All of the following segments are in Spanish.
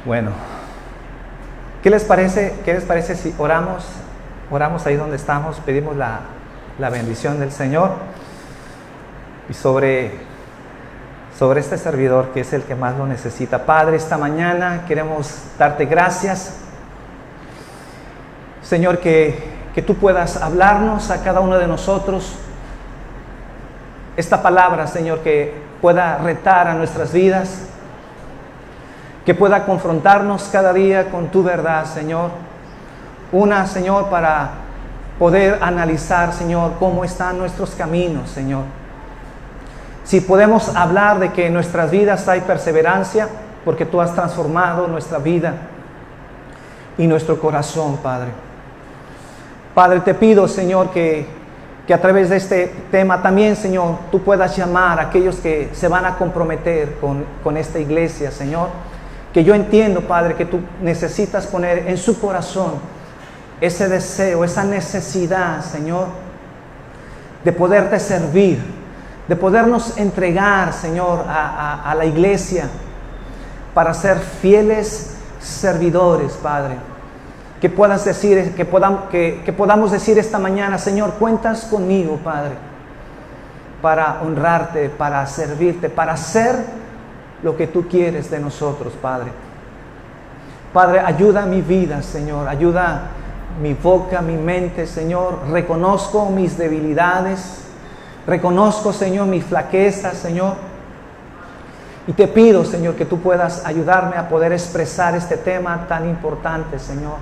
Bueno, ¿qué les parece si oramos? Oramos ahí donde estamos, pedimos la bendición del Señor y sobre este servidor que es el que más lo necesita. Padre, esta mañana queremos darte gracias, Señor, que tú puedas hablarnos a cada uno de nosotros. Esta palabra, Señor, que pueda retar a nuestras vidas, que pueda confrontarnos cada día con tu verdad, Señor. Una, Señor, para poder analizar, Señor, cómo están nuestros caminos, Señor. Si podemos hablar de que en nuestras vidas hay perseverancia, porque tú has transformado nuestra vida y nuestro corazón, Padre. Padre, te pido, Señor, que a través de este tema también, Señor, tú puedas llamar a aquellos que se van a comprometer con esta iglesia, Señor. Que yo entiendo, Padre, que tú necesitas poner en su corazón ese deseo, esa necesidad, Señor, de poderte servir, de podernos entregar, Señor, a la iglesia para ser fieles servidores, Padre. Que puedas decir, que podamos decir esta mañana: Señor, cuentas conmigo, Padre, para honrarte, para servirte, para hacer lo que tú quieres de nosotros, Padre. Padre, ayuda mi vida, Señor, ayuda mi boca, mi mente, Señor. Reconozco mis debilidades, reconozco, Señor, mis flaquezas, Señor. Y te pido, Señor, que tú puedas ayudarme a poder expresar este tema tan importante, Señor.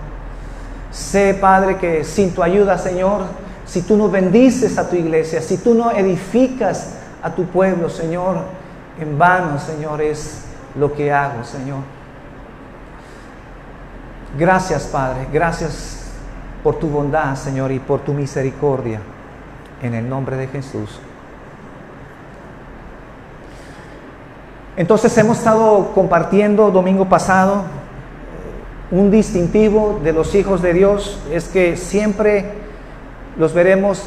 Sé, Padre, que sin tu ayuda, Señor, si tú no bendices a tu iglesia, si tú no edificas a tu pueblo, Señor, en vano, Señor, es lo que hago, Señor. Gracias, Padre, gracias por tu bondad, Señor, y por tu misericordia, en el nombre de Jesús. Entonces hemos estado compartiendo domingo pasado. Un distintivo de los hijos de Dios es que siempre los veremos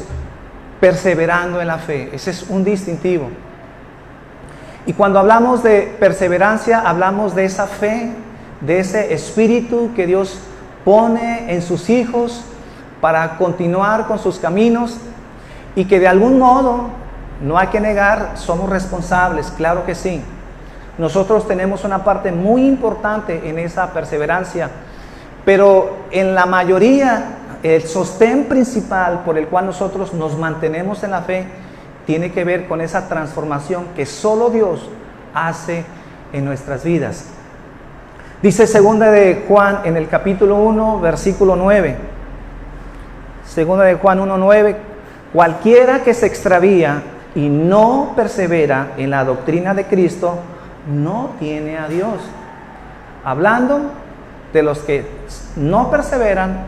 perseverando en la fe. Ese es un distintivo. Y cuando hablamos de perseverancia, hablamos de esa fe, de ese espíritu que Dios pone en sus hijos para continuar con sus caminos y que de algún modo, no hay que negar, somos responsables, claro que sí. Nosotros tenemos una parte muy importante en esa perseverancia, pero en la mayoría, el sostén principal por el cual nosotros nos mantenemos en la fe tiene que ver con esa transformación que solo Dios hace en nuestras vidas. Dice segunda de Juan en el capítulo 1, versículo 9. Segunda de Juan 1:9. Cualquiera que se extravía y no persevera en la doctrina de Cristo, no tiene a Dios. Hablando de los que no perseveran,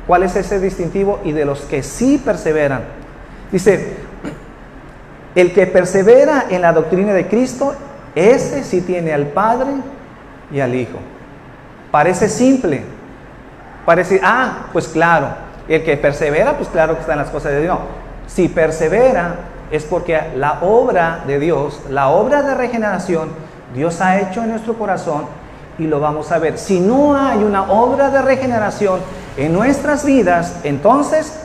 ¿cuál es ese distintivo? Y de los que sí perseveran. Dice: el que persevera en la doctrina de Cristo, ese sí tiene al Padre y al Hijo. Parece simple. Parece, pues claro, el que persevera, pues claro que está en las cosas de Dios. No, si persevera es porque la obra de Dios, la obra de regeneración, Dios ha hecho en nuestro corazón y lo vamos a ver. Si no hay una obra de regeneración en nuestras vidas, entonces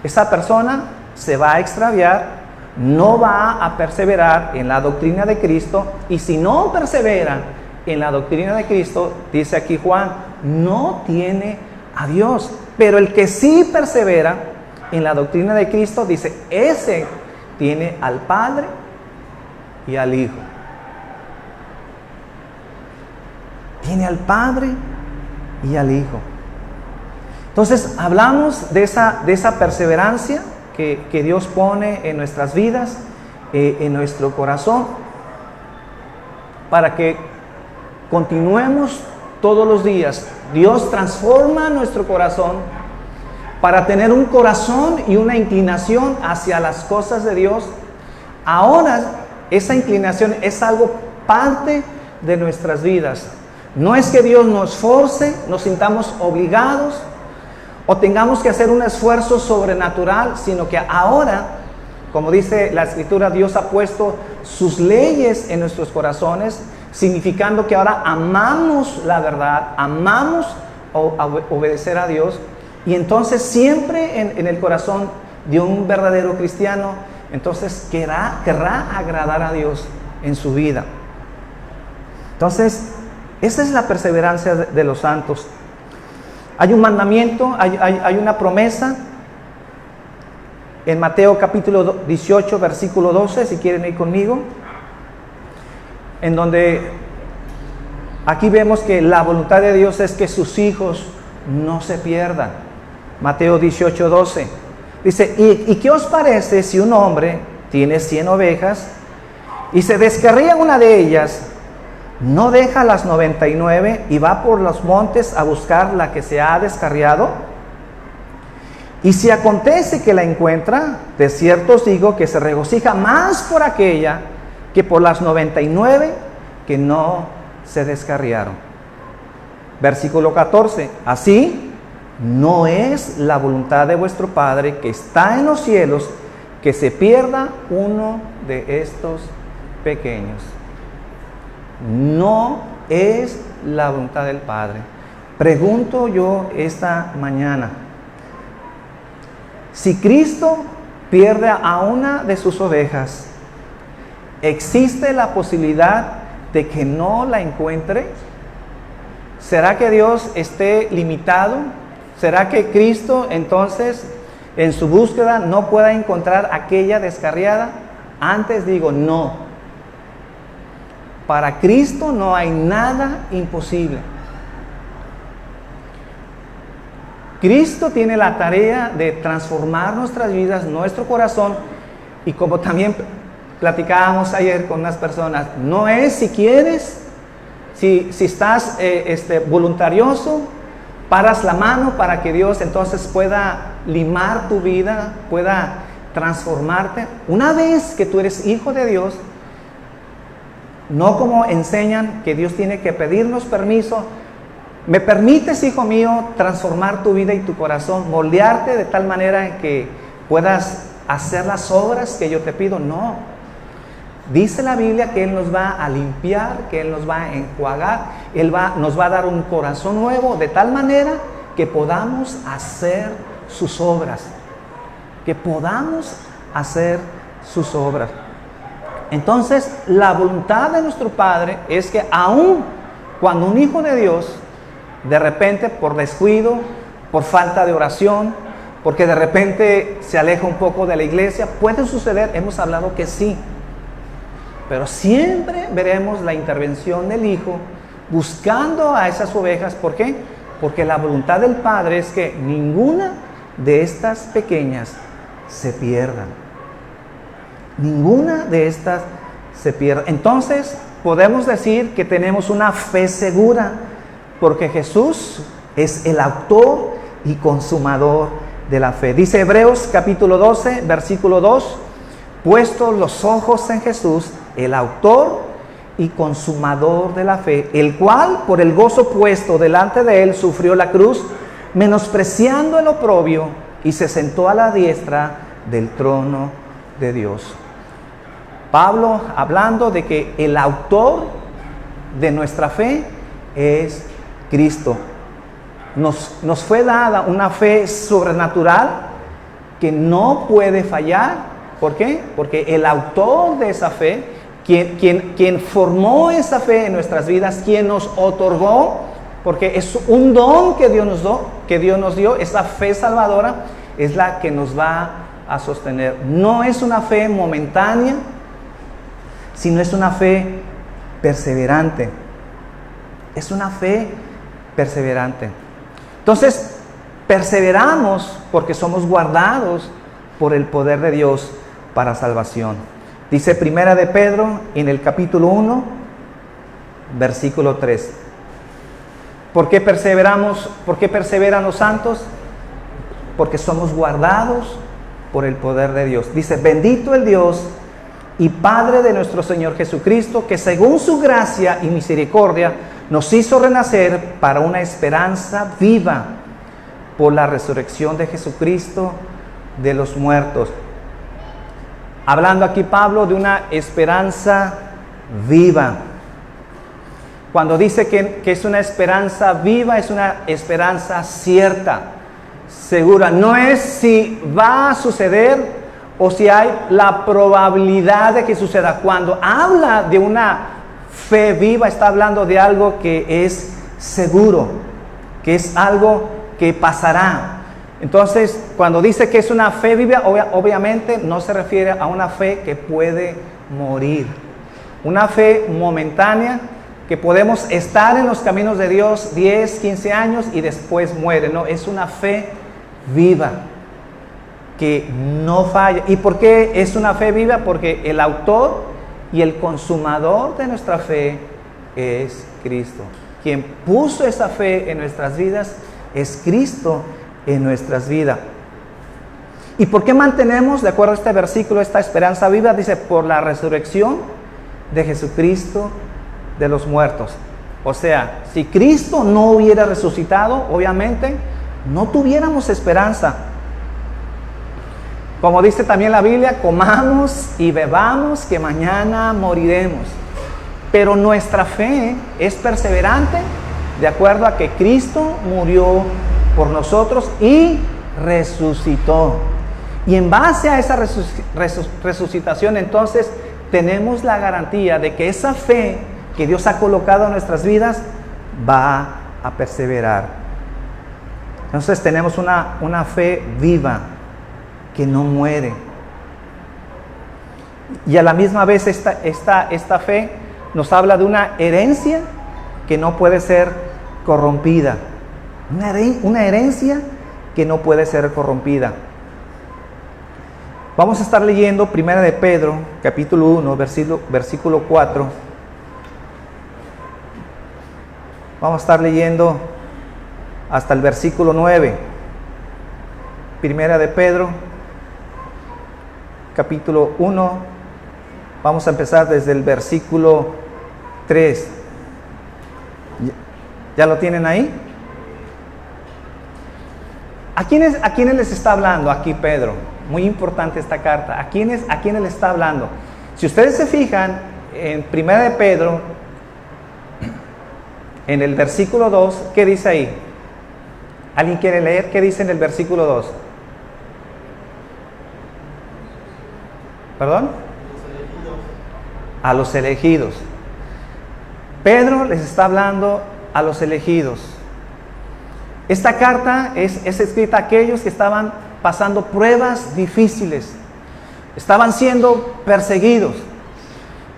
esa persona se va a extraviar, no va a perseverar en la doctrina de Cristo, y si no persevera en la doctrina de Cristo, dice aquí Juan, no tiene a Dios. Pero el que sí persevera en la doctrina de Cristo, dice, ese tiene al Padre y al Hijo. Tiene al Padre y al Hijo. Entonces hablamos de esa perseverancia que Dios pone en nuestras vidas, en nuestro corazón, para que continuemos todos los días. Dios transforma nuestro corazón para tener un corazón y una inclinación hacia las cosas de Dios. Ahora esa inclinación es algo parte de nuestras vidas. No es que Dios nos force, nos sintamos obligados o tengamos que hacer un esfuerzo sobrenatural, sino que ahora, como dice la Escritura, Dios ha puesto sus leyes en nuestros corazones. significando que ahora amamos la verdad, amamos obedecer a Dios, y entonces siempre en el corazón de un verdadero cristiano, entonces querrá agradar a Dios en su vida. Entonces, esa es la perseverancia de los santos. Hay un mandamiento, hay una promesa en Mateo capítulo 18, versículo 12, si quieren ir conmigo, en donde aquí vemos que la voluntad de Dios es que sus hijos no se pierdan. Mateo 18, 12. Dice, ¿y qué os parece si un hombre tiene 100 ovejas y se descarría una de ellas? ¿No deja las 99 y va por los montes a buscar la que se ha descarriado? Y si acontece que la encuentra, de cierto os digo que se regocija más por aquella que por las 99 que no se descarriaron. Versículo 14. Así no es la voluntad de vuestro Padre que está en los cielos que se pierda uno de estos pequeños. No es la voluntad del Padre. Pregunto yo esta mañana, si Cristo pierde a una de sus ovejas, ¿existe la posibilidad de que no la encuentre? ¿Será que Dios esté limitado? ¿Será que Cristo entonces en su búsqueda no pueda encontrar aquella descarriada? Antes digo, no. Para Cristo no hay nada imposible. Cristo tiene la tarea de transformar nuestras vidas, nuestro corazón, y como también platicábamos ayer con unas personas, no es si quieres, si estás voluntarioso, paras la mano para que Dios entonces pueda limar tu vida, pueda transformarte. Una vez que tú eres hijo de Dios, no como enseñan que Dios tiene que pedirnos permiso. ¿Me permites, hijo mío, transformar tu vida y tu corazón, moldearte de tal manera en que puedas hacer las obras que yo te pido? No. Dice la Biblia que Él nos va a limpiar, que Él nos va a enjuagar, nos va a dar un corazón nuevo, de tal manera que podamos hacer sus obras. Que podamos hacer sus obras. Entonces, la voluntad de nuestro Padre es que aun cuando un hijo de Dios, de repente por descuido, por falta de oración, porque de repente se aleja un poco de la iglesia, puede suceder, hemos hablado que sí, pero siempre veremos la intervención del Hijo buscando a esas ovejas. ¿Por qué? Porque la voluntad del Padre es que ninguna de estas pequeñas se pierda. Ninguna de estas se pierda. Entonces podemos decir que tenemos una fe segura, porque Jesús es el autor y consumador de la fe. Dice Hebreos capítulo 12, versículo 2, puestos los ojos en Jesús, el autor y consumador de la fe, el cual por el gozo puesto delante de él sufrió la cruz, menospreciando el oprobio, y se sentó a la diestra del trono de Dios. Pablo hablando de que el autor de nuestra fe es Cristo. Nos fue dada una fe sobrenatural que no puede fallar. ¿Por qué? Porque el autor de esa fe, quien formó esa fe en nuestras vidas, quien nos otorgó, porque es un don que Dios nos dio, esa fe salvadora es la que nos va a sostener. No es una fe momentánea, sino es una fe perseverante. Es una fe perseverante. Entonces, perseveramos porque somos guardados por el poder de Dios para salvación. Dice Primera de Pedro en el capítulo 1, versículo 3. ¿Por qué perseveramos? ¿Por qué perseveran los santos? Porque somos guardados por el poder de Dios. Dice, bendito el Dios y Padre de nuestro Señor Jesucristo, que según su gracia y misericordia nos hizo renacer para una esperanza viva por la resurrección de Jesucristo de los muertos. Hablando aquí Pablo de una esperanza viva. Cuando dice que es una esperanza viva, es una esperanza cierta, segura. No es si va a suceder o si hay la probabilidad de que suceda. Cuando habla de una fe viva, está hablando de algo que es seguro, que es algo que pasará. Entonces, cuando dice que es una fe viva, obviamente no se refiere a una fe que puede morir. Una fe momentánea, que podemos estar en los caminos de Dios 10, 15 años y después muere. No, es una fe viva, que no falla. ¿Y por qué es una fe viva? Porque el autor y el consumador de nuestra fe es Cristo. Quien puso esa fe en nuestras vidas es Cristo en nuestras vidas. ¿Y por qué mantenemos, de acuerdo a este versículo, esta esperanza viva? Dice, por la resurrección de Jesucristo de los muertos. O sea, si Cristo no hubiera resucitado, obviamente no tuviéramos esperanza. Como dice también la Biblia, comamos y bebamos que mañana moriremos. Pero nuestra fe es perseverante de acuerdo a que Cristo murió por nosotros y resucitó. Y en base a esa resucitación, entonces, tenemos la garantía de que esa fe que Dios ha colocado en nuestras vidas va a perseverar. Entonces tenemos una fe viva que no muere. Y a la misma vez esta fe nos habla de una herencia que no puede ser corrompida. Una herencia que no puede ser corrompida. Vamos a estar leyendo 1 de Pedro, capítulo 1, versículo 4. Vamos a estar leyendo hasta el versículo 9. 1 de Pedro, capítulo 1. Vamos a empezar desde el versículo 3. ¿Ya lo tienen ahí? ¿A quiénes les está hablando aquí Pedro? Muy importante esta carta. ¿A quiénes le está hablando? Si ustedes se fijan, en 1 de Pedro, en el versículo 2, ¿qué dice ahí? ¿Alguien quiere leer qué dice en el versículo 2? ¿Perdón? A los elegidos. Pedro les está hablando a los elegidos. Esta carta es escrita a aquellos que estaban pasando pruebas difíciles, estaban siendo perseguidos.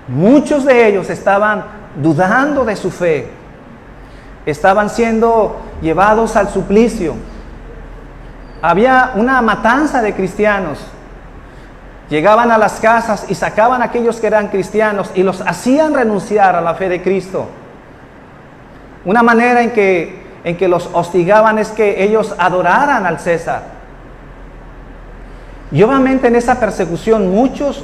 Muchos de ellos estaban dudando de su fe, estaban siendo llevados al suplicio. Había una matanza de cristianos. Llegaban a las casas y sacaban a aquellos que eran cristianos y los hacían renunciar a la fe de Cristo. Una manera en que los hostigaban es que ellos adoraran al César. Y obviamente en esa persecución muchos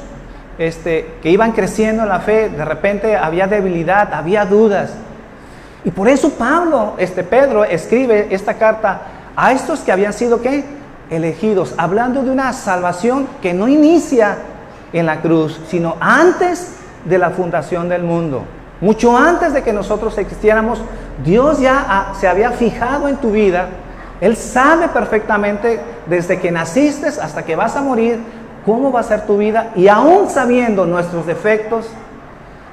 que iban creciendo en la fe, de repente había debilidad, había dudas. Y por eso Pedro escribe esta carta a estos que habían sido ¿qué? Elegidos, hablando de una salvación que no inicia en la cruz, sino antes de la fundación del mundo. Mucho antes de que nosotros existiéramos, Dios ya se había fijado en tu vida. Él sabe perfectamente desde que naciste hasta que vas a morir cómo va a ser tu vida, y aún sabiendo nuestros defectos,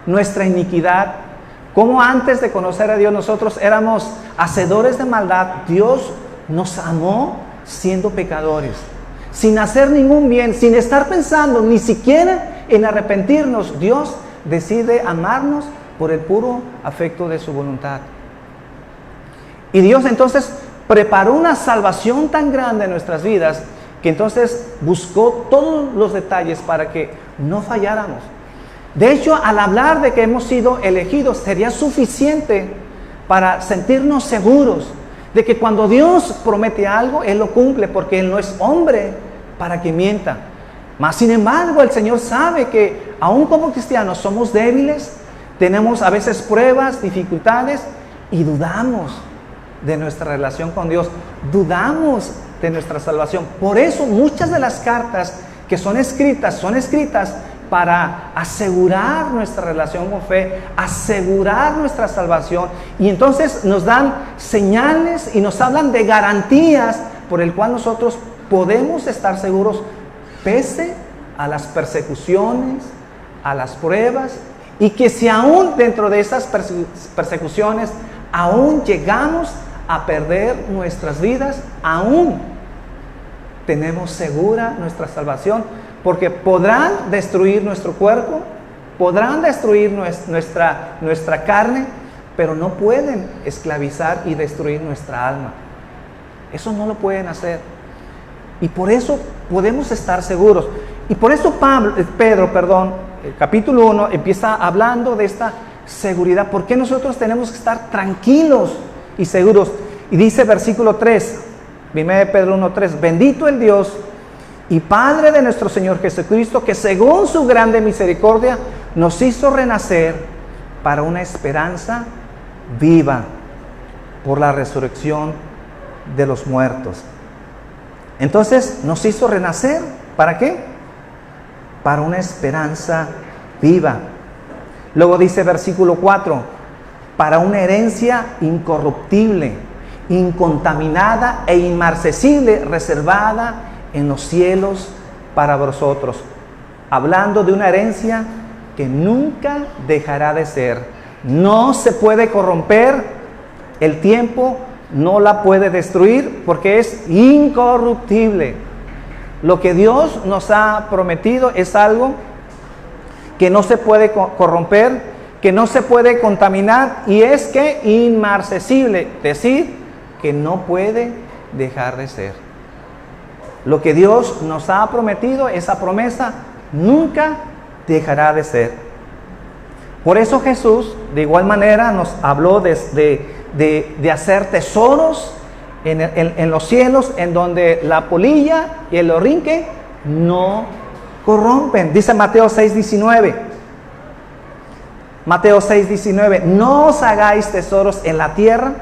nuestra iniquidad, cómo antes de conocer a Dios nosotros éramos hacedores de maldad, Dios nos amó siendo pecadores, sin hacer ningún bien, sin estar pensando ni siquiera en arrepentirnos. Dios decide amarnos por el puro afecto de su voluntad. Y Dios entonces preparó una salvación tan grande en nuestras vidas que entonces buscó todos los detalles para que no falláramos. De hecho, al hablar de que hemos sido elegidos, sería suficiente para sentirnos seguros de que cuando Dios promete algo, Él lo cumple, porque Él no es hombre para que mienta. Mas, sin embargo, el Señor sabe que aún como cristianos somos débiles, tenemos a veces pruebas, dificultades, y dudamos de nuestra relación con Dios, dudamos de nuestra salvación. Por eso muchas de las cartas que son escritas para asegurar nuestra relación con fe, asegurar nuestra salvación. Y entonces nos dan señales y nos hablan de garantías por el cual nosotros podemos estar seguros pese a las persecuciones, a las pruebas, y que si aún dentro de esas persecuciones aún llegamos a perder nuestras vidas, aún tenemos segura nuestra salvación, porque podrán destruir nuestro cuerpo, podrán destruir nuestra carne, pero no pueden esclavizar y destruir nuestra alma. Eso no lo pueden hacer. Y por eso podemos estar seguros. Y por eso Pedro, el capítulo 1, empieza hablando de esta seguridad. ¿Por qué nosotros tenemos que estar tranquilos y seguros? Y dice versículo 3, 1 Pedro 1:3, bendito el Dios y Padre de nuestro Señor Jesucristo, que según su grande misericordia nos hizo renacer para una esperanza viva por la resurrección de los muertos. Entonces nos hizo renacer, ¿para qué? Para una esperanza viva. Luego dice versículo 4, para una herencia incorruptible, incontaminada e inmarcesible, reservada en los cielos para vosotros. Hablando de una herencia que nunca dejará de ser. No se puede corromper, el tiempo no la puede destruir porque es incorruptible. Lo que Dios nos ha prometido es algo que no se puede corromper, que no se puede contaminar, y es que inmarcesible, decir que no puede dejar de ser. Lo que Dios nos ha prometido, esa promesa nunca dejará de ser. Por eso Jesús de igual manera nos habló de hacer tesoros en los cielos, en donde la polilla y el orinque no corrompen. Dice Mateo 6:19. Mateo 6:19. No os hagáis tesoros en la tierra,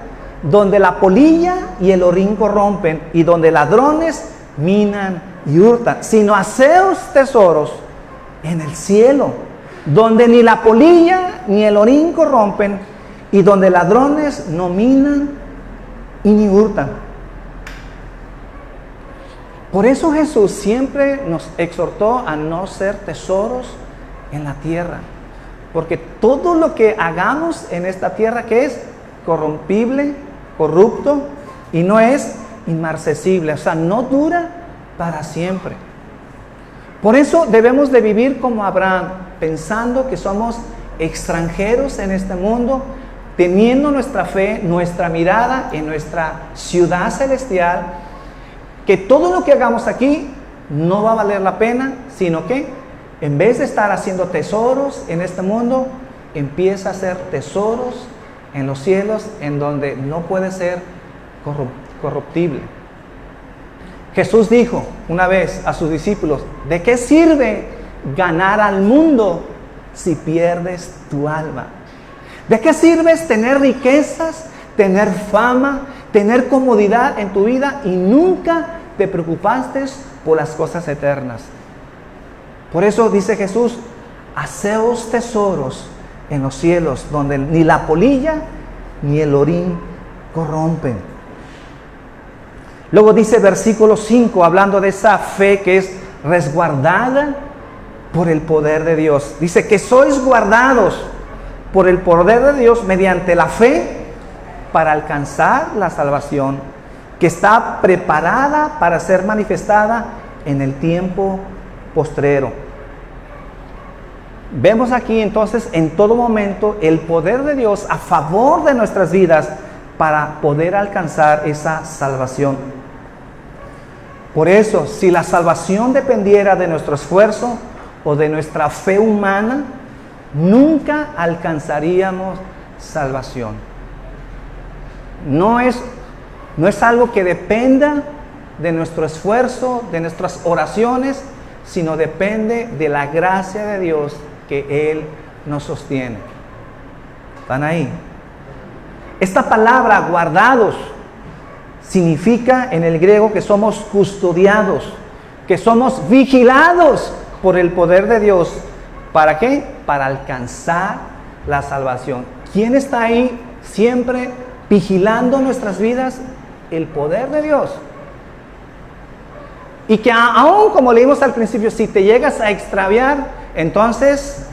donde la polilla y el orín corrompen, y donde ladrones minan y hurtan, sino haceos tesoros en el cielo, donde ni la polilla ni el orín corrompen, y donde ladrones no minan y ni hurtan. Por eso Jesús siempre nos exhortó a no ser tesoros en la tierra, porque todo lo que hagamos en esta tierra, que es corrompible, corrupto, y no es inmarcesible, o sea, no dura para siempre. Por eso debemos de vivir como Abraham, pensando que somos extranjeros en este mundo, teniendo nuestra fe, nuestra mirada en nuestra ciudad celestial, que todo lo que hagamos aquí no va a valer la pena, sino que en vez de estar haciendo tesoros en este mundo, empieza a hacer tesoros en los cielos, en donde no puede ser corruptible. Jesús dijo una vez a sus discípulos, ¿de qué sirve ganar al mundo si pierdes tu alma? ¿De qué sirve tener riquezas, tener fama, tener comodidad en tu vida y nunca te preocupaste por las cosas eternas? Por eso dice Jesús, haceos tesoros en los cielos, donde ni la polilla ni el orín corrompen. Luego dice versículo 5, hablando de esa fe que es resguardada por el poder de Dios. Dice que sois guardados por el poder de Dios mediante la fe para alcanzar la salvación que está preparada para ser manifestada en el tiempo postrero. Vemos aquí entonces en todo momento el poder de Dios a favor de nuestras vidas para poder alcanzar esa salvación. Por eso, si la salvación dependiera de nuestro esfuerzo o de nuestra fe humana, nunca alcanzaríamos salvación. No es algo que dependa de nuestro esfuerzo, de nuestras oraciones, sino depende de la gracia de Dios que Él nos sostiene. ¿Están ahí? Esta palabra guardados significa en el griego que somos custodiados, que somos vigilados por el poder de Dios ¿Para qué? Para alcanzar la salvación. ¿Quién está ahí siempre vigilando nuestras vidas? El poder de Dios. Y que aún, como leímos al principio, si te llegas a extraviar, entonces,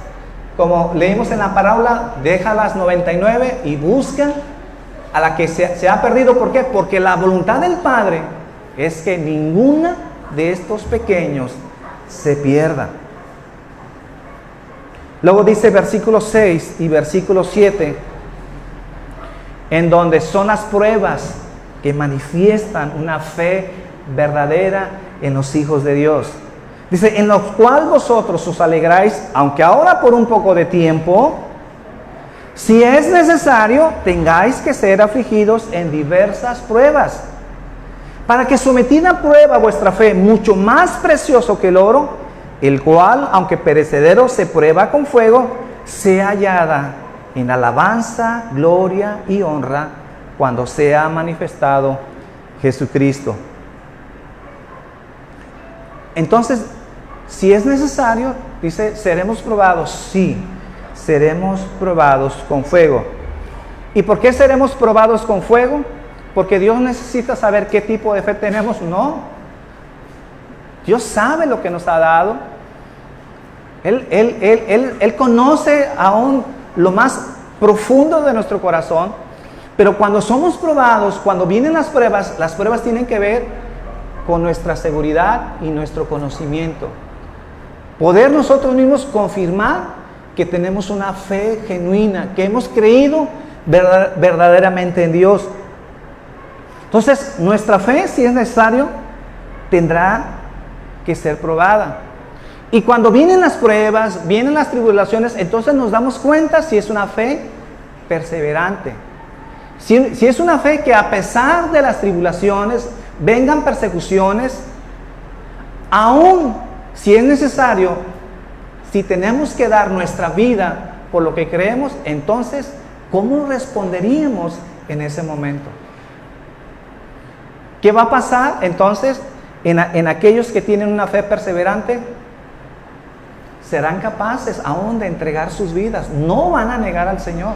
como leímos en la parábola, deja las 99 y busca a la que se ha perdido. ¿Por qué? Porque la voluntad del Padre es que ninguna de estos pequeños se pierda. Luego dice versículo 6 y versículo 7, en donde son las pruebas que manifiestan una fe verdadera en los hijos de Dios. Dice, en lo cual vosotros os alegráis, aunque ahora por un poco de tiempo, si es necesario, tengáis que ser afligidos en diversas pruebas, para que sometida a prueba vuestra fe, mucho más precioso que el oro, el cual, aunque perecedero, se prueba con fuego, sea hallada en alabanza, gloria y honra, cuando sea manifestado Jesucristo. Entonces, si es necesario, dice, seremos probados. Sí, seremos probados con fuego. ¿Y por qué seremos probados con fuego? Porque Dios necesita saber qué tipo de fe tenemos. No. Dios sabe lo que nos ha dado. Él conoce aún lo más profundo de nuestro corazón. Pero cuando somos probados, cuando vienen las pruebas tienen que ver con nuestra seguridad y nuestro conocimiento. Poder nosotros mismos confirmar que tenemos una fe genuina, que hemos creído verdaderamente en Dios. Entonces, nuestra fe, si es necesario, tendrá que ser probada. Y cuando vienen las pruebas, vienen las tribulaciones, entonces nos damos cuenta si es una fe perseverante. Si es una fe que a pesar de las tribulaciones, vengan persecuciones, aún si es necesario, si tenemos que dar nuestra vida por lo que creemos, entonces, ¿cómo responderíamos en ese momento? ¿Qué va a pasar entonces en aquellos que tienen una fe perseverante? Serán capaces aún de entregar sus vidas, no van a negar al Señor.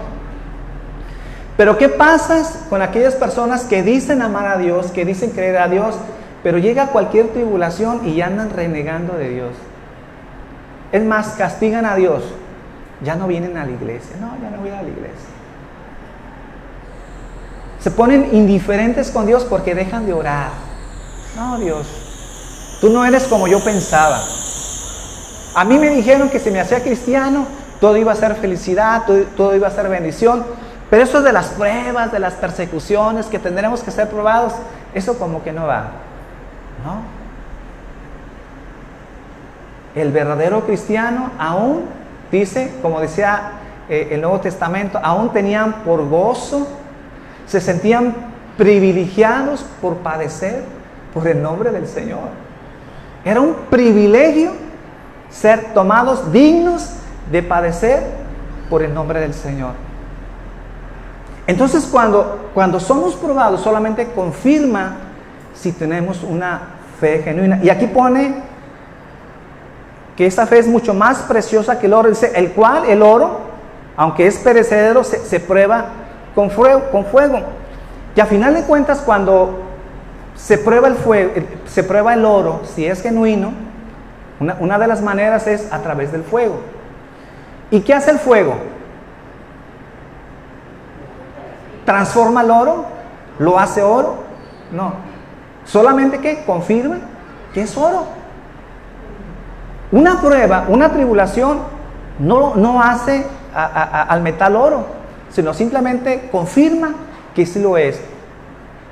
Pero ¿qué pasa con aquellas personas que dicen amar a Dios, que dicen creer a Dios, pero llega cualquier tribulación y ya andan renegando de Dios? Es más, castigan a Dios, ya no vienen a la iglesia. No, ya no voy a la iglesia. Se ponen indiferentes con Dios porque dejan de orar. No, Dios, tú no eres como yo pensaba. A mí me dijeron que si me hacía cristiano, todo iba a ser felicidad, todo iba a ser bendición. Pero eso de las pruebas, de las persecuciones, que tendremos que ser probados, eso como que no va. ¿No? El verdadero cristiano aún, dice, como decía el Nuevo Testamento, aún tenían por gozo, se sentían privilegiados por padecer por el nombre del Señor. Era un privilegio ser tomados dignos de padecer por el nombre del Señor. Entonces, cuando somos probados, solamente confirma si tenemos una fe genuina. Y aquí pone que esa fe es mucho más preciosa que el oro. Dice, el cual, el oro, aunque es perecedero, se prueba con fuego. Y a final de cuentas, cuando se prueba el fuego, se prueba el oro, si es genuino, una de las maneras es a través del fuego. ¿Y qué hace el fuego? ¿Transforma el oro? ¿Lo hace oro? No. Solamente que confirma que es oro. Una prueba, una tribulación, no hace al metal oro, sino simplemente confirma que sí lo es.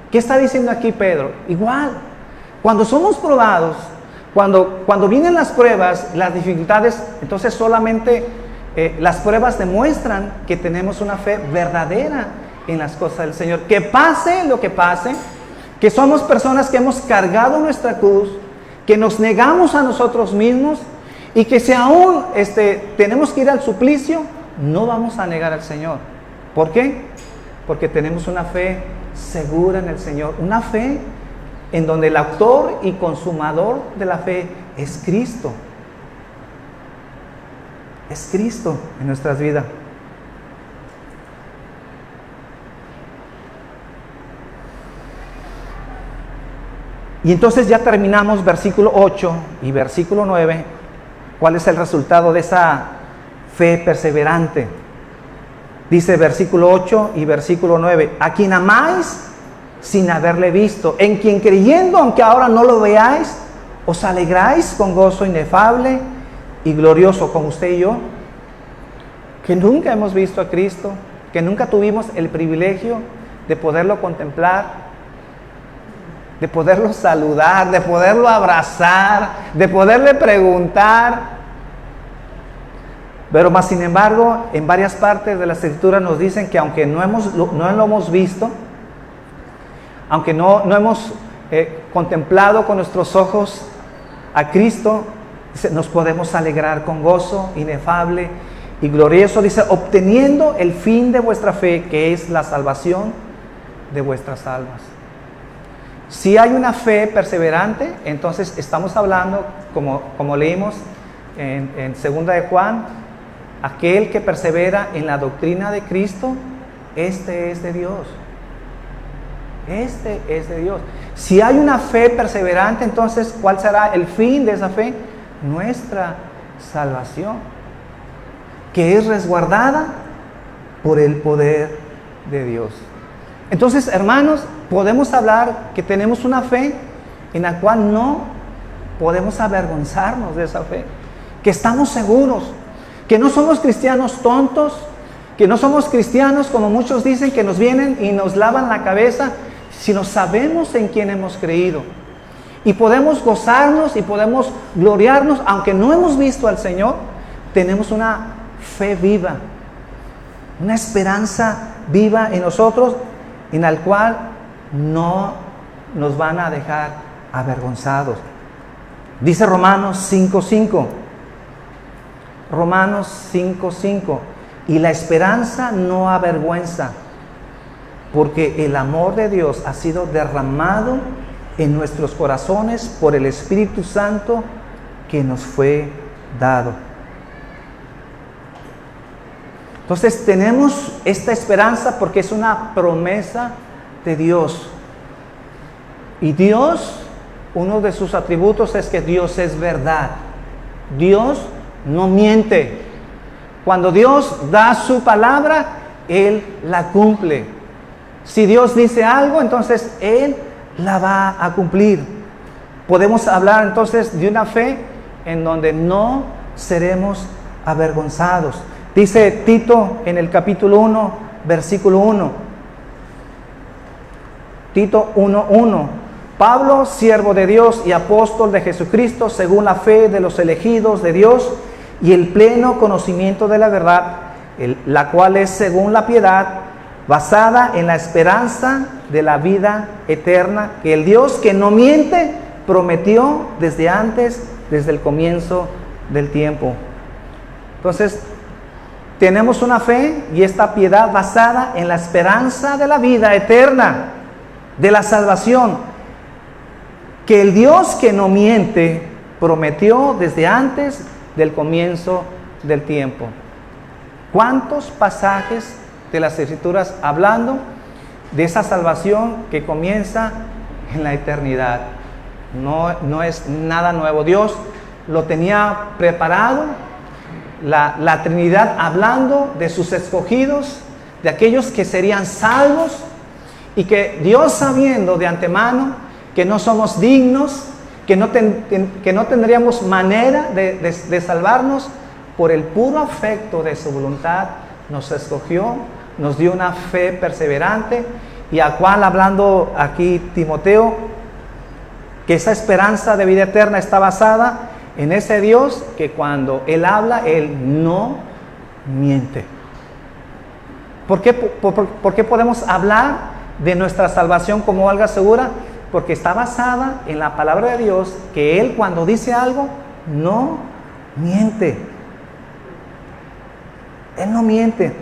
¿Qué está diciendo aquí Pedro? Igual, cuando somos probados, cuando vienen las pruebas, las dificultades, entonces solamente las pruebas demuestran que tenemos una fe verdadera en las cosas del Señor. Que pase lo que pase, que somos personas que hemos cargado nuestra cruz, que nos negamos a nosotros mismos y que si aún tenemos que ir al suplicio, no vamos a negar al Señor. ¿Por qué? Porque tenemos una fe segura en el Señor, una fe en donde el autor y consumador de la fe es Cristo. es Cristo en nuestras vidas. Y entonces ya terminamos versículo 8 y versículo 9. ¿Cuál es el resultado de esa fe perseverante? Dice versículo 8 y versículo 9. A quien amáis sin haberle visto, en quien creyendo, aunque ahora no lo veáis, os alegráis con gozo inefable y glorioso, como usted y yo, que nunca hemos visto a Cristo, que nunca tuvimos el privilegio de poderlo contemplar, de poderlo saludar, de poderlo abrazar, de poderle preguntar. Pero más sin embargo, en varias partes de la Escritura nos dicen que aunque no lo hemos visto, aunque no hemos contemplado con nuestros ojos a Cristo, dice, nos podemos alegrar con gozo inefable y glorioso, dice, obteniendo el fin de vuestra fe, que es la salvación de vuestras almas. Si hay una fe perseverante, entonces estamos hablando, como leímos en 2 de Juan, aquel que persevera en la doctrina de Cristo, este es de Dios. Este es de Dios. Si hay una fe perseverante, entonces, ¿cuál será el fin de esa fe? Nuestra salvación, que es resguardada por el poder de Dios. Entonces, hermanos, podemos hablar que tenemos una fe en la cual no podemos avergonzarnos de esa fe, que estamos seguros, que no somos cristianos tontos, que no somos cristianos como muchos dicen, que nos vienen y nos lavan la cabeza, sino sabemos en quién hemos creído. Y podemos gozarnos y podemos gloriarnos, aunque no hemos visto al Señor, tenemos una fe viva, una esperanza viva en nosotros, en la cual no nos van a dejar avergonzados. Dice Romanos 5:5. Romanos 5:5. Y la esperanza no avergüenza, porque el amor de Dios ha sido derramado en nuestros corazones por el Espíritu Santo que nos fue dado. Entonces tenemos esta esperanza porque es una promesa de Dios. Y Dios, uno de sus atributos es que Dios es verdad. Dios no miente. Cuando Dios da su palabra, Él la cumple. Si Dios dice algo, entonces Él la va a cumplir. Podemos hablar entonces de una fe en donde no seremos avergonzados. Dice Tito en el capítulo 1, versículo 1. Tito 1:1. Pablo, siervo de Dios y apóstol de Jesucristo, según la fe de los elegidos de Dios y el pleno conocimiento de la verdad, la cual es según la piedad, basada en la esperanza de la vida eterna, que el Dios que no miente prometió desde antes, desde el comienzo del tiempo. Entonces, tenemos una fe y esta piedad basada en la esperanza de la vida eterna, de la salvación, que el Dios que no miente prometió desde antes del comienzo del tiempo. ¿Cuántos pasajes de las Escrituras hablando de esa salvación que comienza en la eternidad? No es nada nuevo. Dios lo tenía preparado. La Trinidad hablando de sus escogidos, de aquellos que serían salvos, y que Dios, sabiendo de antemano que no somos dignos, que no tendríamos manera de salvarnos, por el puro afecto de su voluntad nos escogió, nos dio una fe perseverante, y a cual, hablando aquí Timoteo, que esa esperanza de vida eterna está basada en ese Dios que cuando Él habla, Él no miente. ¿Por qué podemos hablar de nuestra salvación como algo segura? Porque está basada en la palabra de Dios, que Él cuando dice algo, no miente. Él no miente.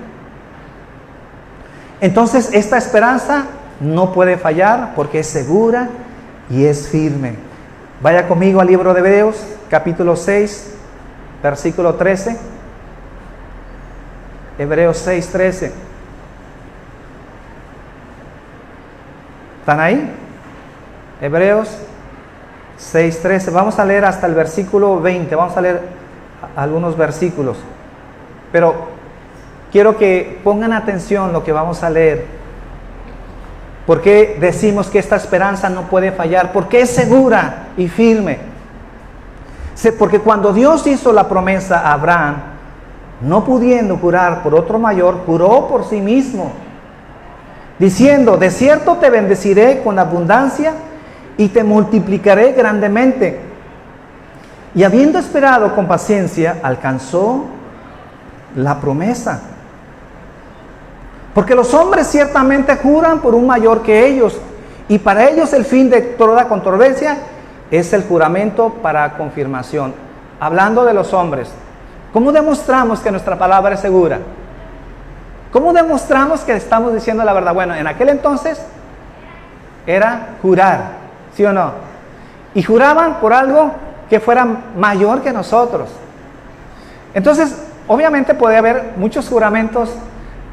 Entonces esta esperanza no puede fallar porque es segura y es firme. Vaya conmigo al libro de Hebreos, capítulo 6, versículo 13. Hebreos 6:13. ¿Están ahí? Hebreos 6:13. Vamos a leer hasta el versículo 20. Vamos a leer algunos versículos. Pero quiero que pongan atención lo que vamos a leer. ¿Por qué decimos que esta esperanza no puede fallar? Porque es segura y firme. Porque cuando Dios hizo la promesa a Abraham, no pudiendo jurar por otro mayor, juró por sí mismo, diciendo: de cierto te bendeciré con abundancia y te multiplicaré grandemente. Y habiendo esperado con paciencia, alcanzó la promesa. Porque los hombres ciertamente juran por un mayor que ellos, y para ellos el fin de toda controversia es el juramento para confirmación. Hablando de los hombres, ¿cómo demostramos que nuestra palabra es segura? ¿Cómo demostramos que estamos diciendo la verdad? Bueno, en aquel entonces era jurar, ¿sí o no? Y juraban por algo que fuera mayor que nosotros. Entonces, obviamente puede haber muchos juramentos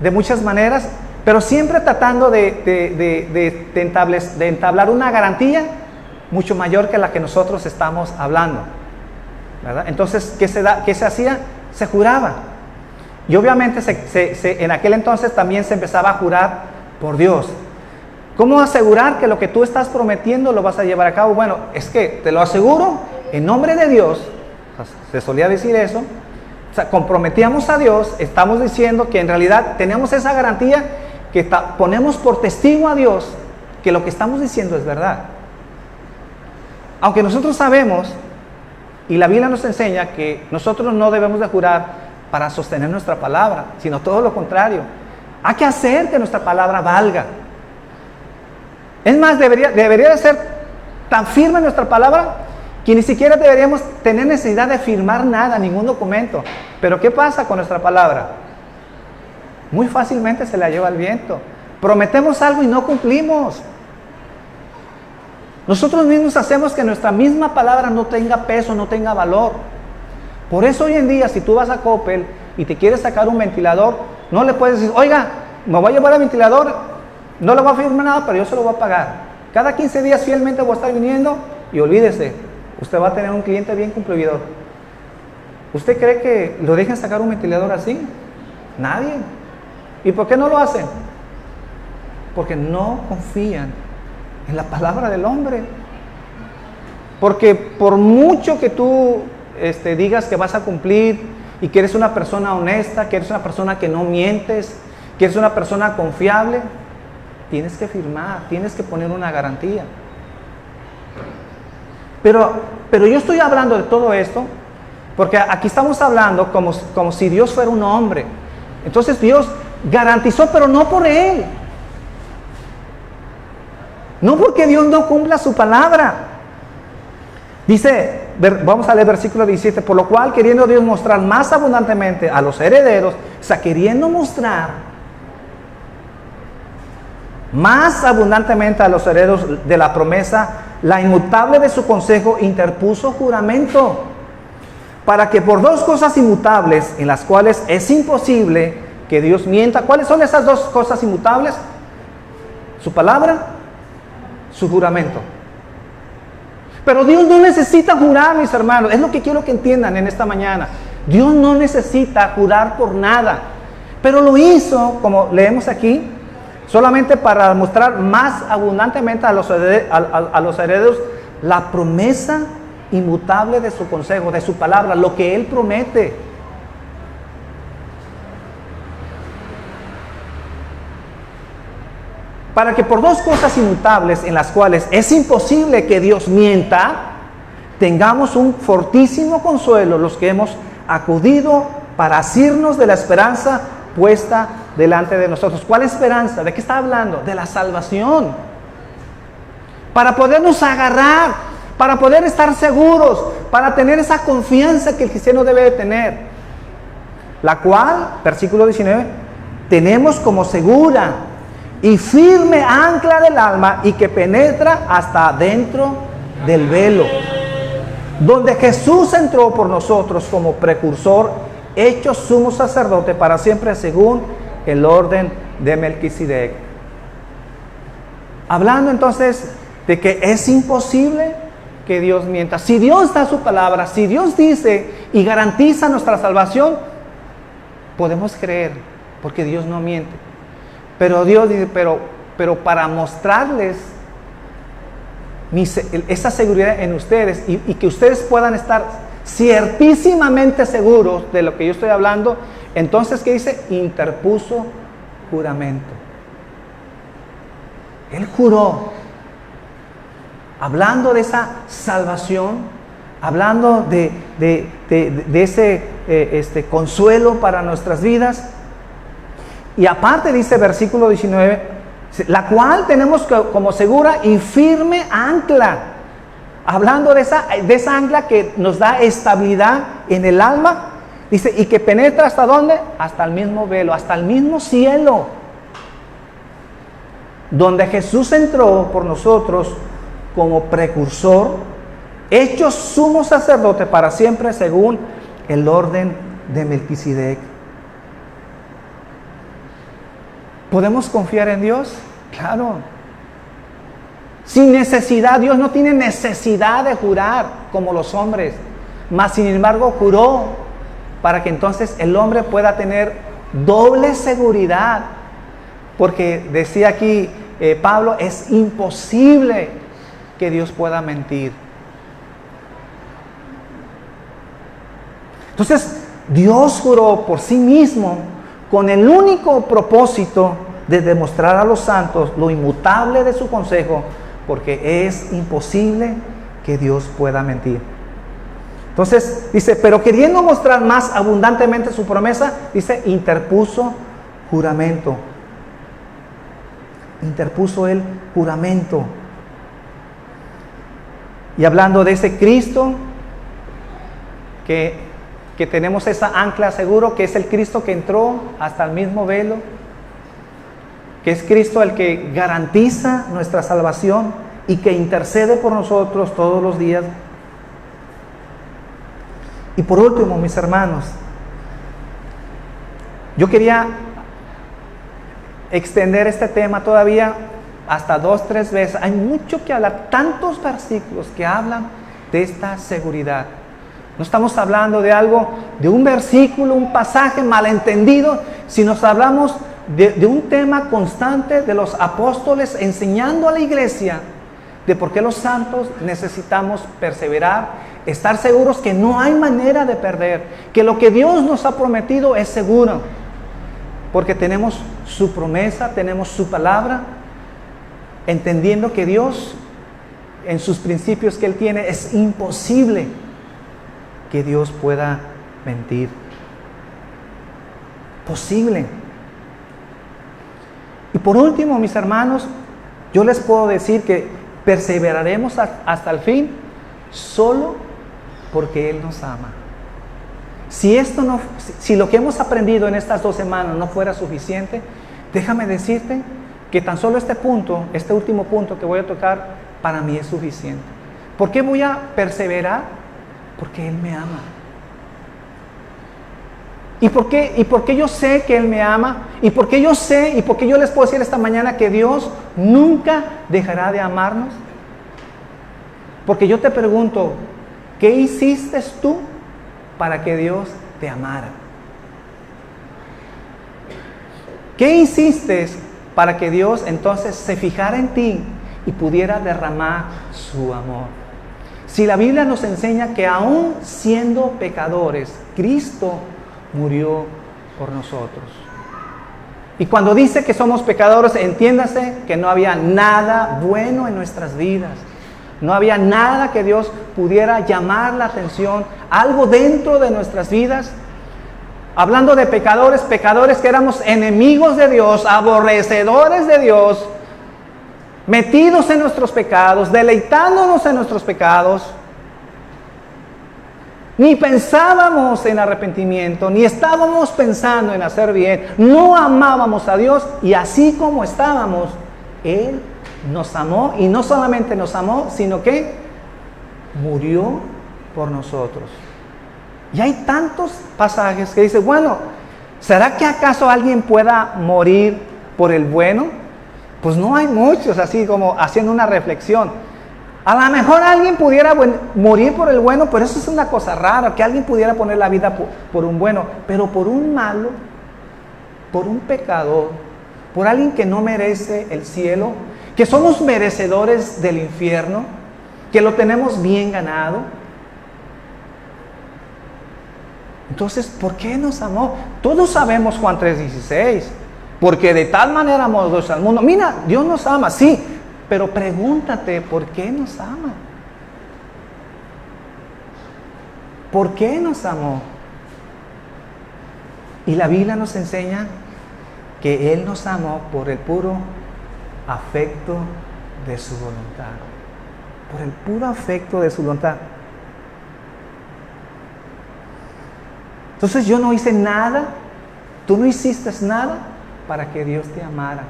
de muchas maneras, pero siempre tratando de entablar una garantía mucho mayor que la que nosotros estamos hablando, ¿verdad? Entonces, ¿qué se hacía? Se juraba. Y obviamente en aquel entonces también se empezaba a jurar por Dios. ¿Cómo asegurar que lo que tú estás prometiendo lo vas a llevar a cabo? Bueno, es que te lo aseguro en nombre de Dios. Se solía decir eso. O sea, comprometíamos a Dios, estamos diciendo que en realidad tenemos esa garantía, que ponemos por testigo a Dios que lo que estamos diciendo es verdad. Aunque nosotros sabemos, y la Biblia nos enseña, que nosotros no debemos de jurar para sostener nuestra palabra, sino todo lo contrario. Hay que hacer que nuestra palabra valga. Es más, debería de ser tan firme nuestra palabra que ni siquiera deberíamos tener necesidad de firmar nada, ningún documento. Pero ¿qué pasa con nuestra palabra? Muy fácilmente se la lleva el viento. Prometemos algo y no cumplimos. Nosotros mismos hacemos que nuestra misma palabra no tenga peso, no tenga valor. Por eso hoy en día, si tú vas a Coppel y te quieres sacar un ventilador, no le puedes decir: oiga, me voy a llevar el ventilador, no le voy a firmar nada, pero yo se lo voy a pagar. Cada 15 días fielmente voy a estar viniendo, y olvídese, usted va a tener un cliente bien cumplidor. ¿Usted cree que lo dejen sacar un ventilador así? Nadie. ¿Y por qué no lo hacen? Porque no confían en la palabra del hombre. Porque por mucho que tú digas que vas a cumplir, y que eres una persona honesta, que eres una persona que no mientes, que eres una persona confiable, tienes que firmar, tienes que poner una garantía. Pero yo estoy hablando de todo esto porque aquí estamos hablando como si Dios fuera un hombre. Entonces Dios garantizó, pero no por Él. No porque Dios no cumpla su palabra. Dice, vamos a leer versículo 17: por lo cual, queriendo Dios mostrar más abundantemente a los herederos, o sea, queriendo mostrar más abundantemente a los herederos de la promesa, la inmutable de su consejo, interpuso juramento, para que por dos cosas inmutables, en las cuales es imposible que Dios mienta. ¿Cuáles son esas dos cosas inmutables? Su palabra, su juramento. Pero Dios no necesita jurar, mis hermanos. Es lo que quiero que entiendan en esta mañana. Dios no necesita jurar por nada, pero lo hizo, como leemos aquí, solamente para mostrar más abundantemente a los herederos la promesa inmutable de su consejo, de su palabra, lo que Él promete. Para que por dos cosas inmutables, en las cuales es imposible que Dios mienta, tengamos un fortísimo consuelo los que hemos acudido para asirnos de la esperanza puesta delante de nosotros. ¿Cuál esperanza? ¿De qué está hablando? De la salvación. Para podernos agarrar, para poder estar seguros, para tener esa confianza que el cristiano debe de tener, la cual, versículo 19, tenemos como segura y firme ancla del alma, y que penetra hasta dentro del velo, donde Jesús entró por nosotros como precursor hecho sumo sacerdote para siempre según el orden de Melquisedec. Hablando entonces de que es imposible que Dios mienta. Si Dios da su palabra, si Dios dice y garantiza nuestra salvación, podemos creer, porque Dios no miente. Pero Dios dice, pero para mostrarles esa seguridad en ustedes y que ustedes puedan estar ciertísimamente seguros de lo que yo estoy hablando, entonces, ¿qué dice? Interpuso juramento. Él juró, hablando de esa salvación, hablando de ese consuelo para nuestras vidas. Y aparte dice versículo 19, la cual tenemos como segura y firme ancla. Hablando de esa ancla que nos da estabilidad en el alma. Dice, y que penetra ¿hasta dónde? Hasta el mismo velo, hasta el mismo cielo. Donde Jesús entró por nosotros como precursor, hecho sumo sacerdote para siempre según el orden de Melquisedec. ¿Podemos confiar en Dios? Claro. Sin necesidad, Dios no tiene necesidad de jurar como los hombres, mas sin embargo juró para que entonces el hombre pueda tener doble seguridad, porque decía aquí Pablo, es imposible que Dios pueda mentir. Entonces Dios juró por sí mismo con el único propósito de demostrar a los santos lo inmutable de su consejo, porque es imposible que Dios pueda mentir. Entonces dice, pero queriendo mostrar más abundantemente su promesa, dice, interpuso juramento. Interpuso el juramento. Y hablando de ese Cristo, que tenemos esa ancla seguro, que es el Cristo que entró hasta el mismo velo, que es Cristo el que garantiza nuestra salvación y que intercede por nosotros todos los días. Y por último, mis hermanos, yo quería extender este tema todavía hasta 2-3 veces. Hay mucho que hablar, tantos versículos que hablan de esta seguridad. No estamos hablando de algo, de un versículo, un pasaje malentendido, sino hablamos de un tema constante de los apóstoles enseñando a la iglesia de por qué los santos necesitamos perseverar, estar seguros que no hay manera de perder, que lo que Dios nos ha prometido es seguro, porque tenemos su promesa, tenemos su palabra, entendiendo que Dios, en sus principios que Él tiene, es imposible que Dios pueda mentir. Posible. Y por último, mis hermanos, yo les puedo decir que perseveraremos hasta el fin solo porque Él nos ama. Si lo que hemos aprendido en estas 2 semanas no fuera suficiente, déjame decirte que tan solo este último punto que voy a tocar, para mí es suficiente. ¿Por qué voy a perseverar? Porque Él me ama. ¿Y por qué yo sé que Él me ama? ¿Y por qué yo sé y por qué yo les puedo decir esta mañana que Dios nunca dejará de amarnos? Porque yo te pregunto, ¿qué hiciste tú para que Dios te amara? ¿Qué hiciste para que Dios entonces se fijara en ti y pudiera derramar su amor? Si la Biblia nos enseña que aún siendo pecadores, Cristo murió por nosotros. Y cuando dice que somos pecadores, entiéndase que no había nada bueno en nuestras vidas. No había nada que Dios pudiera llamar la atención, algo dentro de nuestras vidas. Hablando de pecadores que éramos enemigos de Dios, aborrecedores de Dios, metidos en nuestros pecados, deleitándonos en nuestros pecados. Ni pensábamos en arrepentimiento, ni estábamos pensando en hacer bien. No amábamos a Dios y así como estábamos, Él nos amó, y no solamente nos amó, sino que murió por nosotros. Y hay tantos pasajes que dicen, bueno, ¿será que acaso alguien pueda morir por el bueno? Pues no hay muchos, así como haciendo una reflexión. A lo mejor alguien pudiera morir por el bueno, pero eso es una cosa rara, que alguien pudiera poner la vida por un bueno, pero por un malo, por un pecador, por alguien que no merece el cielo, que somos merecedores del infierno, que lo tenemos bien ganado. Entonces, ¿por qué nos amó? Todos sabemos Juan 3:16, porque de tal manera amó Dios al mundo. Mira, Dios nos ama, sí, pero pregúntate, ¿por qué nos ama? ¿Por qué nos amó? Y la Biblia nos enseña que Él nos amó por el puro afecto de su voluntad. Por el puro afecto de su voluntad. Entonces yo no hice nada, tú no hiciste nada para que Dios te amara.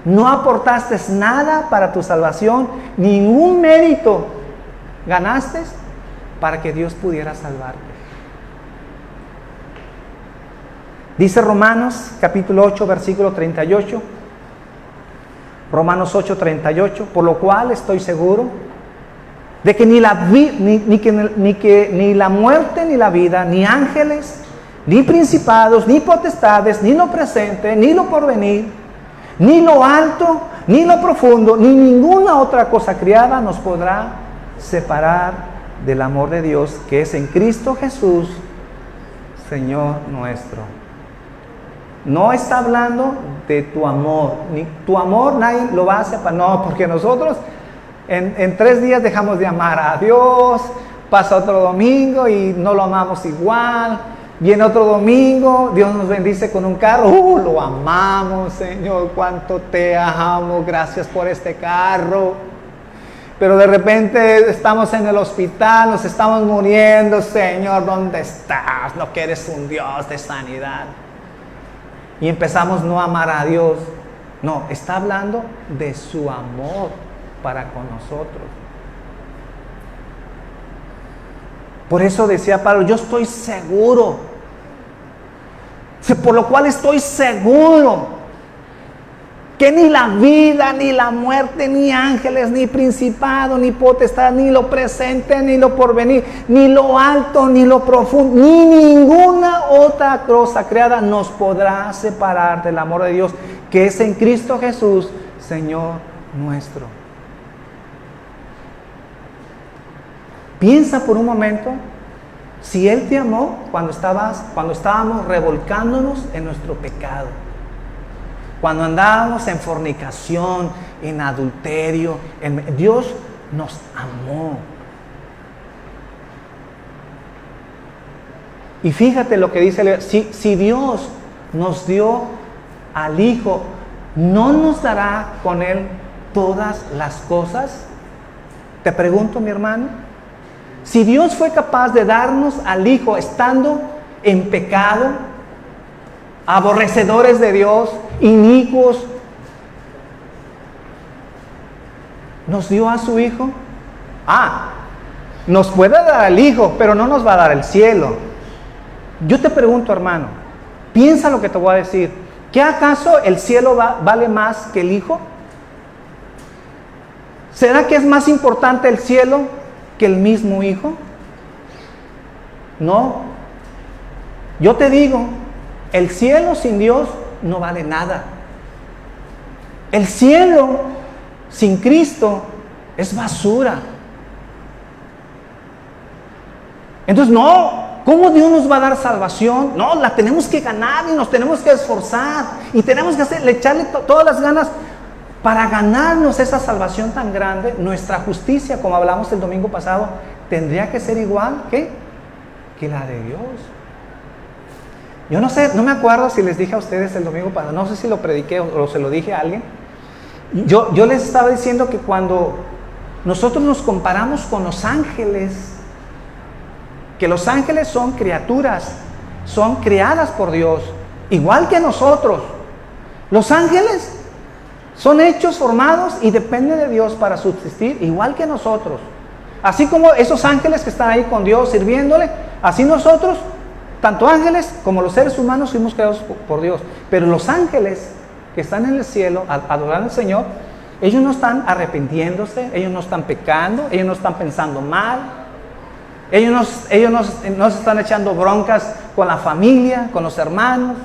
No aportaste nada para tu salvación, ningún mérito ganaste para que Dios pudiera salvarte. Dice Romanos capítulo 8, versículo 38. Romanos 8, 38. Por lo cual estoy seguro de que ni la muerte, ni la vida, ni ángeles, ni principados, ni potestades, ni lo presente, ni lo porvenir, ni lo alto, ni lo profundo, ni ninguna otra cosa criada nos podrá separar del amor de Dios que es en Cristo Jesús, Señor nuestro. No está hablando de tu amor, ni tu amor nadie lo va a separar, no, porque nosotros en 3 días dejamos de amar a Dios, pasa otro domingo y no lo amamos igual, viene otro domingo, Dios nos bendice con un carro, lo amamos, Señor, cuánto te amo, gracias por este carro. Pero de repente estamos en el hospital, nos estamos muriendo, Señor, ¿dónde estás? No que eres un Dios de sanidad. Y empezamos no a amar a Dios. No, está hablando de su amor para con nosotros. Por eso decía Pablo, yo estoy seguro, por lo cual estoy seguro que ni la vida, ni la muerte, ni ángeles, ni principado, ni potestad, ni lo presente, ni lo porvenir, ni lo alto, ni lo profundo, ni ninguna otra cosa creada nos podrá separar del amor de Dios, que es en Cristo Jesús, Señor nuestro. Piensa por un momento, si Él te amó cuando estábamos revolcándonos en nuestro pecado. Cuando andábamos en fornicación, en adulterio, Dios nos amó. Y fíjate lo que dice, si Dios nos dio al Hijo, ¿no nos dará con Él todas las cosas? Te pregunto, mi hermano, si Dios fue capaz de darnos al Hijo estando en pecado, aborrecedores de Dios, inicuos, nos dio a su Hijo. Nos puede dar al Hijo, pero no nos va a dar el cielo. Yo te pregunto, hermano, piensa lo que te voy a decir. ¿Qué acaso el cielo vale más que el Hijo? ¿Será que es más importante el cielo que el mismo Hijo? No. Yo te digo, el cielo sin Dios no vale nada. El cielo sin Cristo es basura. Entonces, no, ¿cómo Dios nos va a dar salvación? No, la tenemos que ganar y nos tenemos que esforzar y tenemos que echarle todas las ganas para ganarnos esa salvación tan grande. Nuestra justicia, como hablamos el domingo pasado, tendría que ser igual que la de Dios. Yo no sé, no me acuerdo si les dije a ustedes el domingo pasado, no sé si lo prediqué o se lo dije a alguien. Yo les estaba diciendo que cuando nosotros nos comparamos con los ángeles, que los ángeles son criaturas, son creadas por Dios, igual que nosotros. Los ángeles son hechos, formados y dependen de Dios para subsistir, igual que nosotros. Así como esos ángeles que están ahí con Dios sirviéndole, Así nosotros, tanto ángeles como los seres humanos, fuimos creados por Dios. Pero los ángeles que están en el cielo adorando al Señor, ellos no están arrepintiéndose, ellos no están pecando, ellos no están pensando mal, ellos no se están echando broncas con la familia, con los hermanos,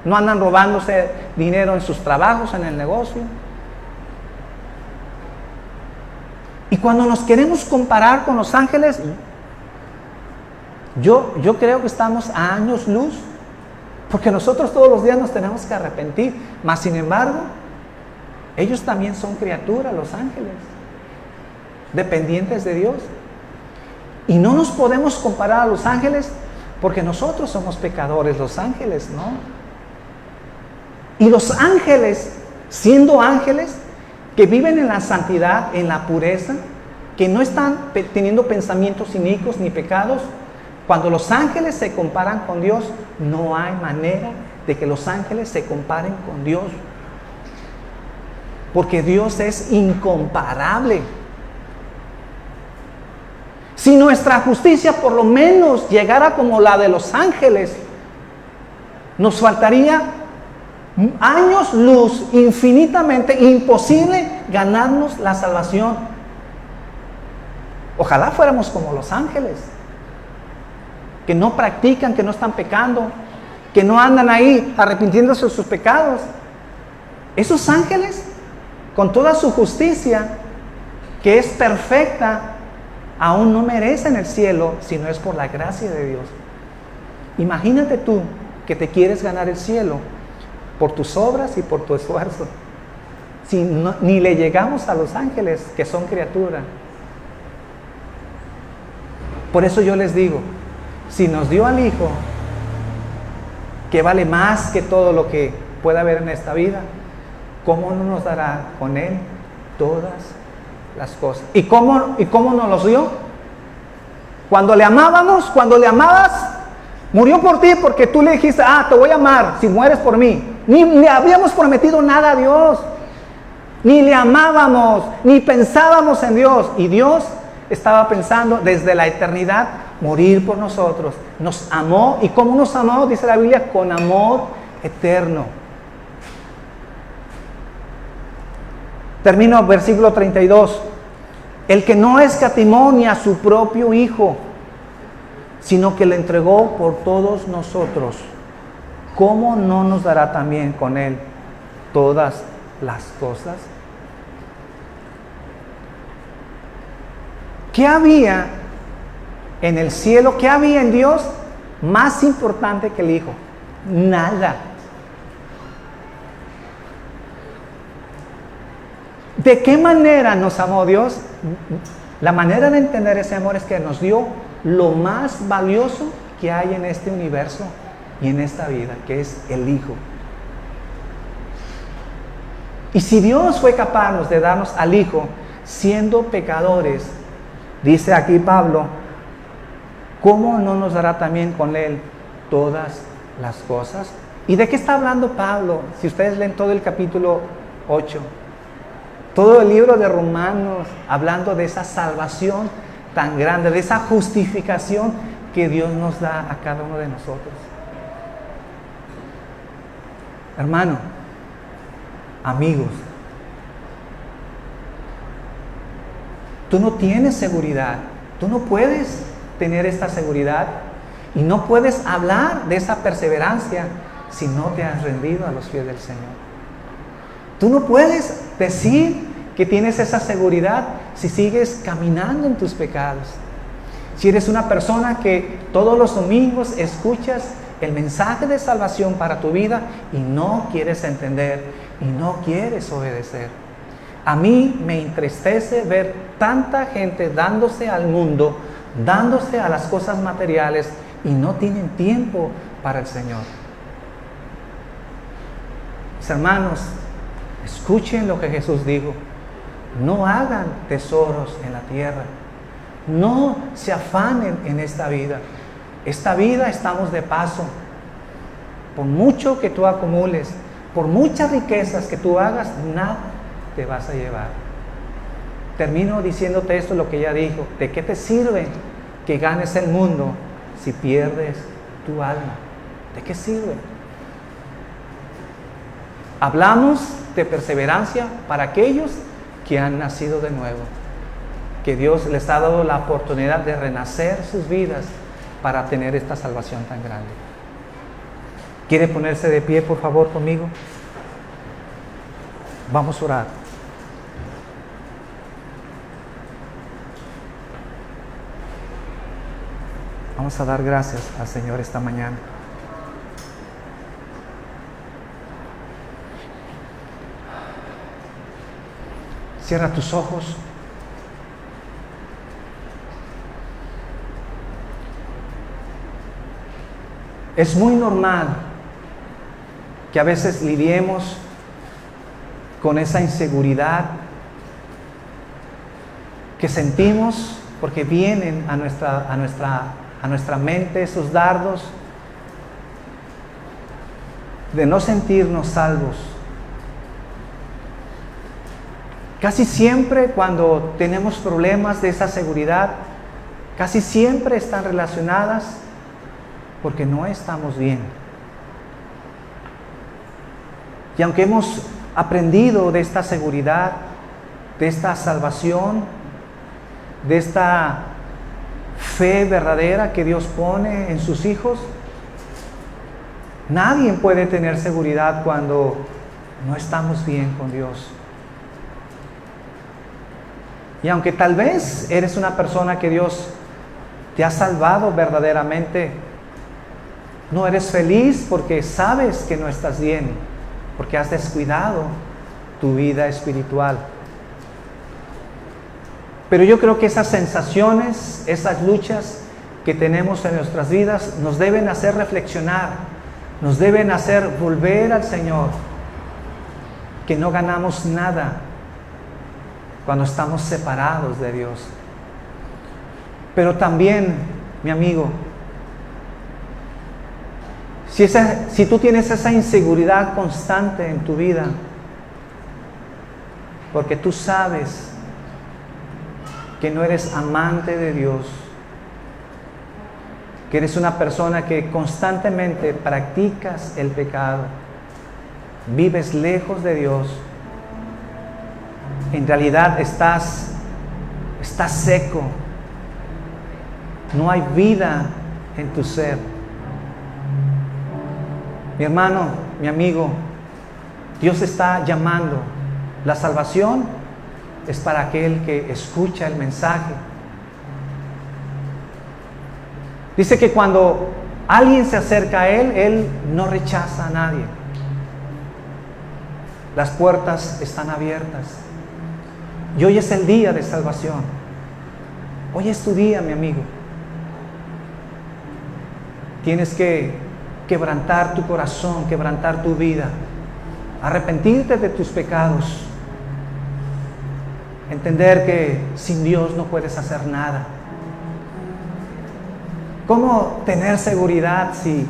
no andan robándose dinero en sus trabajos, en el negocio. Y cuando nos queremos comparar con los ángeles, yo creo que estamos a años luz, porque nosotros todos los días nos tenemos que arrepentir. Mas sin embargo, ellos también son criaturas, los ángeles, dependientes de Dios. Y no nos podemos comparar a los ángeles, porque nosotros somos pecadores, los ángeles no. Y los ángeles, siendo ángeles, que viven en la santidad, en la pureza, que no están teniendo pensamientos inicuos ni pecados, cuando los ángeles se comparan con Dios, no hay manera de que los ángeles se comparen con Dios. Porque Dios es incomparable. Si nuestra justicia por lo menos llegara como la de los ángeles, nos faltaría años luz, infinitamente imposible ganarnos la salvación. Ojalá fuéramos como los ángeles, que no practican, que no están pecando, que no andan ahí arrepintiéndose de sus pecados. Esos ángeles, con toda su justicia, que es perfecta, aún no merecen el cielo si no es por la gracia de Dios. Imagínate tú que te quieres ganar el cielo por tus obras y por tu esfuerzo, si ni le llegamos a los ángeles, que son criaturas. Por eso yo les digo, si nos dio al Hijo, que vale más que todo lo que pueda haber en esta vida, ¿cómo no nos dará con Él todas las cosas? ¿Y cómo nos los dio? Cuando le amábamos, cuando le amabas, murió por ti porque tú le dijiste, te voy a amar si mueres por mí. Ni le habíamos prometido nada a Dios, ni le amábamos, ni pensábamos en Dios. Y Dios estaba pensando desde la eternidad morir por nosotros. Nos amó. ¿Y cómo nos amó? Dice la Biblia, con amor eterno. Termino versículo 32. El que no escatimó ni a su propio Hijo, sino que le entregó por todos nosotros, ¿cómo no nos dará también con Él todas las cosas? ¿Qué había en el cielo? ¿Qué había en Dios más importante que el Hijo? Nada. ¿De qué manera nos amó Dios? La manera de entender ese amor es que nos dio lo más valioso que hay en este universo y en esta vida, que es el Hijo. Y si Dios fue capaz de darnos al Hijo siendo pecadores, dice aquí Pablo, ¿cómo no nos dará también con Él todas las cosas? ¿Y de qué está hablando Pablo? Si ustedes leen todo el capítulo 8, todo el libro de Romanos, hablando de esa salvación tan grande, de esa justificación que Dios nos da a cada uno de nosotros. Hermano, amigos, tú no tienes seguridad, tú no puedes tener esta seguridad y no puedes hablar de esa perseverancia si no te has rendido a los pies del Señor. Tú no puedes decir que tienes esa seguridad si sigues caminando en tus pecados. Si eres una persona que todos los domingos escuchas el mensaje de salvación para tu vida y no quieres entender y no quieres obedecer. A mí me entristece ver tanta gente dándose al mundo, dándose a las cosas materiales y no tienen tiempo para el Señor. Mis hermanos, escuchen lo que Jesús dijo. No hagan tesoros en la tierra. No se afanen en esta vida. Esta vida estamos de paso. Por mucho que tú acumules, por muchas riquezas que tú hagas, nada te vas a llevar. Termino diciéndote esto, lo que ya dijo. ¿De qué te sirve que ganes el mundo si pierdes tu alma? ¿De qué sirve? Hablamos de perseverancia para aquellos que han nacido de nuevo, que Dios les ha dado la oportunidad de renacer sus vidas para tener esta salvación tan grande. ¿Quiere ponerse de pie, por favor, conmigo? Vamos a orar. Vamos a dar gracias al Señor esta mañana. Cierra tus ojos. Es muy normal que a veces lidiemos con esa inseguridad que sentimos porque vienen a nuestra mente esos dardos de no sentirnos salvos. Casi siempre cuando tenemos problemas de esa seguridad, casi siempre están relacionadas porque no estamos bien. Y aunque hemos aprendido de esta seguridad, de esta salvación, de esta fe verdadera que Dios pone en sus hijos, nadie puede tener seguridad cuando no estamos bien con Dios. Y aunque tal vez eres una persona que Dios te ha salvado verdaderamente, no eres feliz porque sabes que no estás bien, porque has descuidado tu vida espiritual. Pero yo creo que esas sensaciones, esas luchas que tenemos en nuestras vidas nos deben hacer reflexionar, nos deben hacer volver al Señor, que no ganamos nada cuando estamos separados de Dios. Pero también, mi amigo, si tú tienes esa inseguridad constante en tu vida, porque tú sabes que no eres amante de Dios, que eres una persona que constantemente practicas el pecado, vives lejos de Dios, en realidad estás seco, no hay vida en tu ser. Mi hermano, mi amigo, Dios está llamando. La salvación es para aquel que escucha el mensaje. Dice que cuando alguien se acerca a Él no rechaza a nadie. Las puertas están abiertas. Y hoy es el día de salvación. Hoy es tu día, mi amigo. Tienes que quebrantar tu corazón, quebrantar tu vida, arrepentirte de tus pecados, entender que sin Dios no puedes hacer nada. ¿Cómo tener seguridad si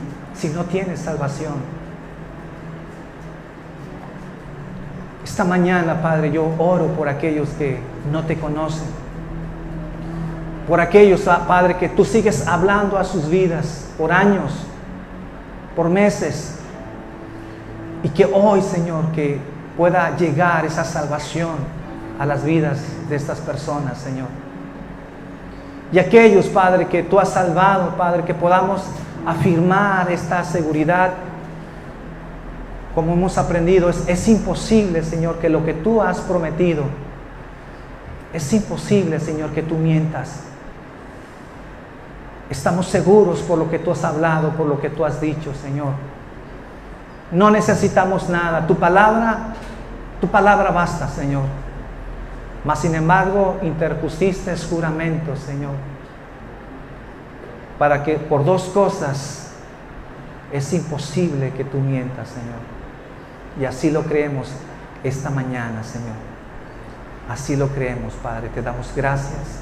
no tienes salvación? Esta mañana, Padre, yo oro por aquellos que no te conocen, por aquellos, Padre, que tú sigues hablando a sus vidas por años, por meses, y que hoy, Señor, que pueda llegar esa salvación a las vidas de estas personas, Señor. Y aquellos, Padre, que tú has salvado, Padre, que podamos afirmar esta seguridad, como hemos aprendido, es imposible, Señor, que lo que tú has prometido, es imposible, Señor, que tú mientas. Estamos seguros por lo que tú has hablado, por lo que tú has dicho, Señor. No necesitamos nada. Tu palabra basta, Señor. Mas, sin embargo, interpusiste juramentos, Señor, para que por dos cosas es imposible que tú mientas, Señor. Y así lo creemos esta mañana, Señor. Así lo creemos, Padre. Te damos gracias.